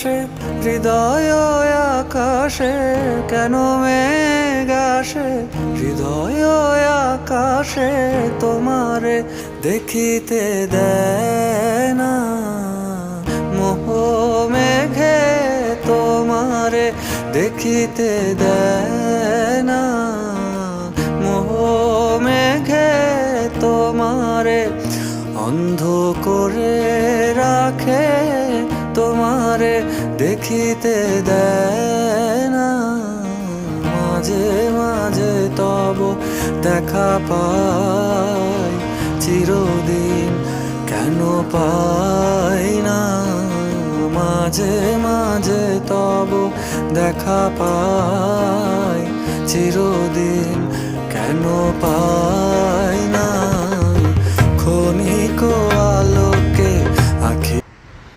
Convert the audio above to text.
আসে হৃদয় আকাশে, কেন মেঘ আসে হৃদয় আকাশে, তোমারে দেখিতে দেয় না মোহ মেঘে, তোমারে দেখিতে দেয় না মোহ মেঘে, তোমারে অন্ধ করে রাখে, তোমারে দেখিতে দেয় না। মাঝে মাঝে তব দেখা পাই, চিরদিন কেন পাই না। মাঝে মাঝে তব দেখা পাই, চিরদিন